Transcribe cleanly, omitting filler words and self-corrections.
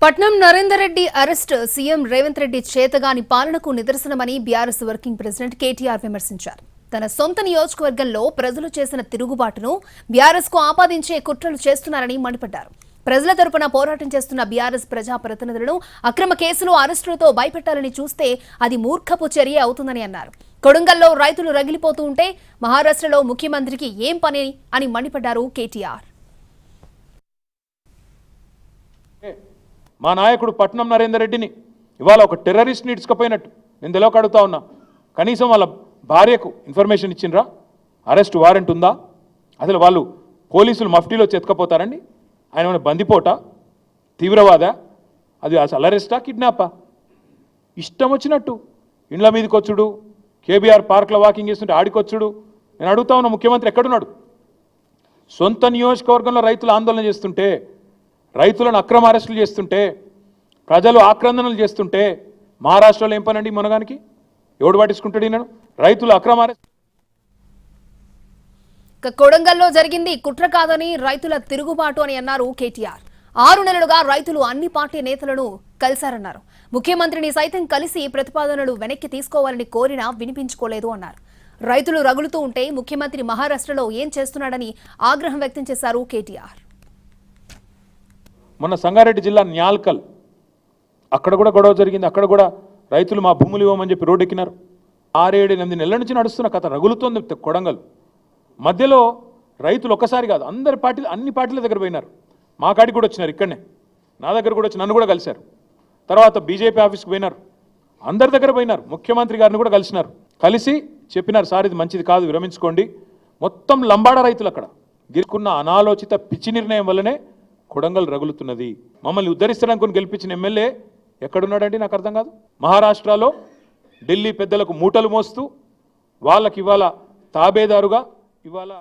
Patnam Narender Reddy arrest CM Revanth Reddy చేతగాని పాలనకు నిదర్శనమని బీఆర్ఎస్ వర్కింగ్ ప్రెసిడెంట్ కేటీఆర్ విమర్శించారు. తన సొంత నియోజకవర్గంలో ప్రజలు చేసిన తిరుగుబాటును బీఆర్ఎస్ కు ఆపాదించే కుట్రలు చేస్తున్నారని మండిపడ్డారు. ప్రజల తరపున పోరాటం చేస్తున్న బీఆర్ఎస్ ప్రజా ప్రతినిధులను అక్రమ కేసులు అరెస్టులతో భయపెట్టాలని చూస్తే అది మూర్ఖపు చర్య అవుతుందని అన్నారు. కొడంగల్లో రైతులు రగిలిపోతూ ఉంటే మహారాష్ట్రలో ముఖ్యమంత్రికి ఏం పని అని మండిపడ్డారు కేటీఆర్. మా నాయకుడు పట్నం నరేందర్ రెడ్డిని ఇవాళ ఒక టెర్రరిస్ట్ని ఇడ్చుకపోయినట్టు నేను తెలియక అడుగుతా ఉన్నా. కనీసం వాళ్ళ భార్యకు ఇన్ఫర్మేషన్ ఇచ్చిండ్రా? అరెస్ట్ వారెంట్ ఉందా? అసలు వాళ్ళు పోలీసులు మఫ్టీలో ఎత్తుకపోతారండి? ఆయన ఏమైనా బందిపోట, తీవ్రవాద? అది అసలు అరెస్టా, కిడ్నాపా? ఇష్టం వచ్చినట్టు ఇండ్ల మీదకి వచ్చుడు, కేబీఆర్ పార్క్లో వాకింగ్ చేస్తుంటే ఆడికొచ్చుడు. నేను అడుగుతా ఉన్నా, ముఖ్యమంత్రి ఎక్కడున్నాడు? సొంత నియోజకవర్గంలో రైతులు ఆందోళన చేస్తుంటే, రైతులను అక్రమ అరెస్టులు చేస్తుంటే, ప్రజలు ఆక్రందనలు చేస్తుంటే మహారాష్ట్రలో ఏం పనండి మునగానికి? ఎవడు పట్టించుకుంటాడు ఈయనను? రైతులు అక్రమ అరెస్ట్. కొడంగల్లో జరిగింది కుట్ర కాదని రైతుల తిరుగుబాటు అని అన్నారు కేటీఆర్. 6 నెలలుగా రైతులు అన్ని పార్టీ నేతలను కలిశారన్నారు. ముఖ్యమంత్రిని సైతం కలిసి ప్రతిపాదనలు వెనక్కి తీసుకోవాలని కోరినా వినిపించుకోలేదు అన్నారు. రైతులు రగులుతూ ఉంటే ముఖ్యమంత్రి మహారాష్ట్రలో ఏం చేస్తున్నాడని ఆగ్రహం వ్యక్తం చేశారు కేటీఆర్. మొన్న సంగారెడ్డి జిల్లా న్యాల్కల్ అక్కడ కూడా గొడవ జరిగింది. అక్కడ కూడా రైతులు మా భూములు ఇవ్వమని చెప్పి రోడ్డు ఎక్కినారు. 6-8 నెలల నుంచి నడుస్తున్న కథ రగులుతోంది కొడంగల్. మధ్యలో రైతులు ఒక్కసారి కాదు, అన్ని పార్టీల దగ్గర పోయినారు. మా కాడికి కూడా వచ్చినారు, ఇక్కడనే నా దగ్గర కూడా వచ్చి నన్ను కూడా కలిశారు. తర్వాత బీజేపీ ఆఫీస్కి పోయినారు, అందరి దగ్గర పోయినారు. ముఖ్యమంత్రి గారిని కూడా కలిసినారు. కలిసి చెప్పినారు, సార్ ఇది మంచిది కాదు, విరమించుకోండి. మొత్తం లంబాడ రైతులు అక్కడ గిరుకున్న అనాలోచిత పిచ్చి నిర్ణయం వల్లనే కొడంగల్ రగులుతున్నది. మమ్మల్ని ఉద్ధరిస్తాడనుకుని గెలిపించిన ఎమ్మెల్యే ఎక్కడున్నాడండి? నాకు అర్థం కాదు. మహారాష్ట్రలో ఢిల్లీ పెద్దలకు మూటలు మోస్తూ వాళ్ళకి ఇవాళ తాబేదారుగా ఇవాళ